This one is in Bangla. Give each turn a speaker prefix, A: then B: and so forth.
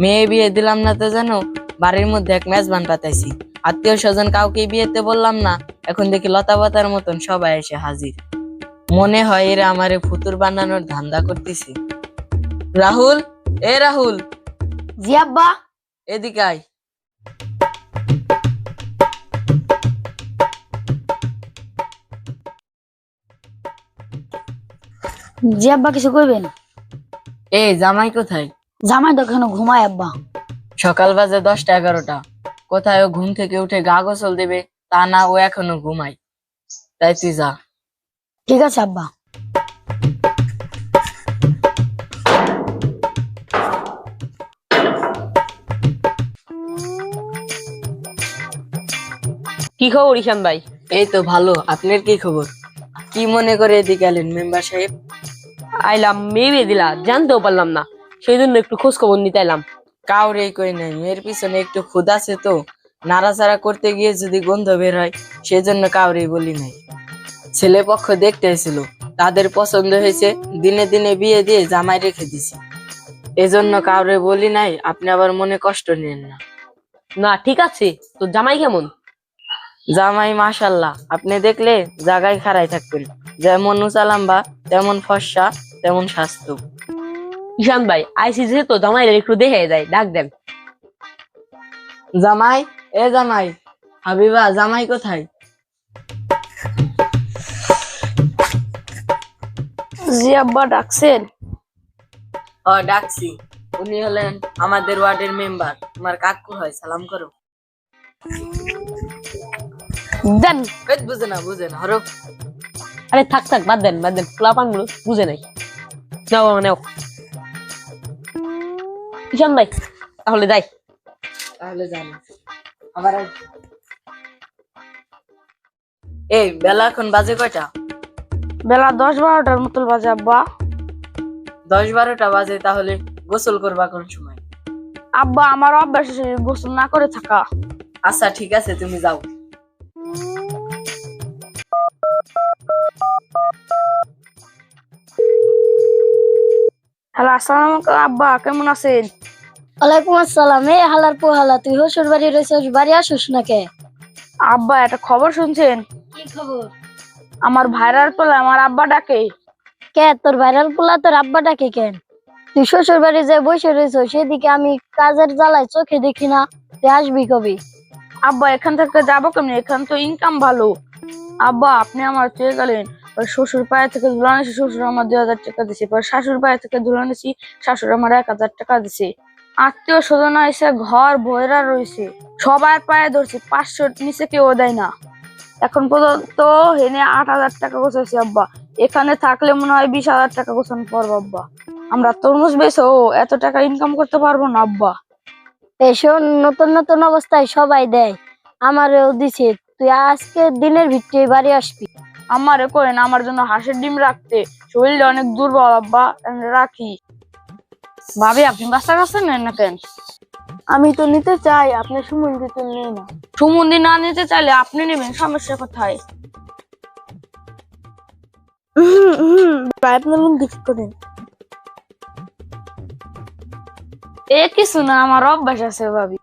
A: মেয়ে বিয়ে দিলাম না তো জানো, বাড়ির মধ্যে এক মেজবান পাতাইছি। আত্মীয় স্বজন কাউকে বিয়েতে বললাম না, এখন দেখি লতা পাতার মতন সবাই এসে হাজির। মনে হয় এরা আমারে ফুতুর বানানোর ধান্দা করতেছে। রাহুল, এ রাহুল,
B: জি আব্বা।
A: এদিকে আয়।
B: জি আব্বা, কিছু করবেন?
A: এ জামাই কোথায়?
B: জামাই তো এখনো ঘুমায় আব্বা।
A: সকাল বাজে 10টা 11টা, কোথায় ও ঘুম থেকে উঠে গা গোসল দেবে? তা না, ও এখনো ঘুমায়। তাই তুই যা।
B: ঠিক আছে আব্বা।
C: কি খবর ঈশান ভাই?
A: এই তো ভালো, আপনার কি খবর? কি মনে করে এদিকে এলেন মেম্বার সাহেব?
C: আইলাম, মেয়ে দিলা, জানতেও পারলাম না, সেই জন্য একটু খোঁজ খবর নিতে এলাম।
A: কাউরে কই নাই, মেয়ের পিছনে একটু ক্ষুধ আছে তো, নাড়াচাড়া করতে গিয়ে যদি গন্ধ বের হয় সেজন্য কাউরে বলি নাই। ছেলে পক্ষ দেখতে এসেছিল, তাদের পছন্দ হয়েছে, দিনে দিনে বিয়ে দিয়ে জামাই রেখে দিছি। এজন্য কাউরে বলি নাই, আপনি আবার মনে কষ্ট নেন না।
C: না ঠিক আছে, তো জামাই কেমন?
A: জামাই মাশাল্লাহ, আপনি দেখলে জাগায় খাড়াই থাকবেন। যেমন উঁচা লম্বা, তেমন ফর্সা, তেমন স্বাস্থ্য।
C: ঈশান ভাই আইসি যেহেতু জামাই একটু দেখে যায়, ডাক দেন।
A: জামাই, এ জামাই, হাবিবা, জামাই কোথায়?
B: জি আব্বা, ডাকছেন?
A: ডাকছি। উনি হলেন আমাদের ওয়ার্ডের মেম্বার, তোমার কাকু হয়, সালাম করো।
C: দেন।
A: বুঝে না, বুঝে না, হরো।
C: আরে থাক থাক, বাদ দেন বাদ দেন, পোলাপান গুলো বুঝে নাই। নাও নাও ঈশান ভাই, তাহলে যাই।
A: তাহলে জানো আবার এই বেলা এখন বাজে কয়টা?
B: বেলা 10-12টার মতো বাজে আব্বা।
A: 10-12টা বাজে, তাহলে গোসল করবা কোন সময়?
B: আব্বা, আমার অভ্যাস আছে গোসল না করে থাকা।
A: আচ্ছা ঠিক আছে, তুমি যাও।
B: হ্যালো, আসসালামু আলাইকুম আব্বা, কেমন আছেন?
D: ওয়ালাইকুম আসসালাম। এ হালার পোহালা, তুই হসুর বাড়ি রয়েছিস, বাড়ি আসিস না কে?
B: আব্বা, একটা খবর শুনছেন?
D: কি খবর?
B: আমার ভাইরাল পোলা আমার আব্বা ডাকে।
D: কে তোর ভাইরাল পোলা তোর আব্বা ডাকে কেন? তুই শ্বশুর বাড়ি যে বসে রয়েছ, সেদিকে আমি কাজের জ্বালায় চোখে দেখি না। তুই আসবি কবি?
B: আব্বা, এখান থেকে যাবো কেমনি? এখান তো ইনকাম ভালো। আব্বা, আপনি আমার চেয়ে গেলেন। শ্বশুর পায়ে থেকে ধুলা নিয়েছি, শ্বশুর আমার 2000 টাকা দিছে। পরে শাশুর পায়ে থেকে ধুলা নিয়েছি, শাশুর আমার 1000 টাকা দিছে। আত্মীয় স্বজন এসে ঘর ভয়রা রয়েছে, সবার পায়ে ধরছি, 500 নিচে কেউ দেয় না। এখন পর্যন্ত হেনে 8000 টাকা গোছাইছি আব্বা। এখানে থাকলে মনে হয় 20,000 টাকা গোছানো পারবো আব্বা। আমরা তরমুজ বেচে এত টাকা ইনকাম করতে পারবো না আব্বা।
D: এসব নতুন নতুন অবস্থায় সবাই দেয়, আমারও দিছে। তুই আজকে দিনের ভিতরে বাড়ি আসবি।
B: আমারে করেন আমার জন্য হাঁসের ডিম রাখতে, শরীরটা অনেক দুর্বল আব্বা, আমি রাখি। ভাবি, আপনি বাচ্চা কাছে নেন না কেন?
D: আমি তো নিতে চাই, আপনি সুমন্দি তো নেই না।
B: সুমন্দি না নিতে চাইলে আপনি নেবেন, সমস্যা কোথায়?
D: আপনার দিক করেন।
B: এ কিছু না, আমার অভ্যাস আছে ভাবি।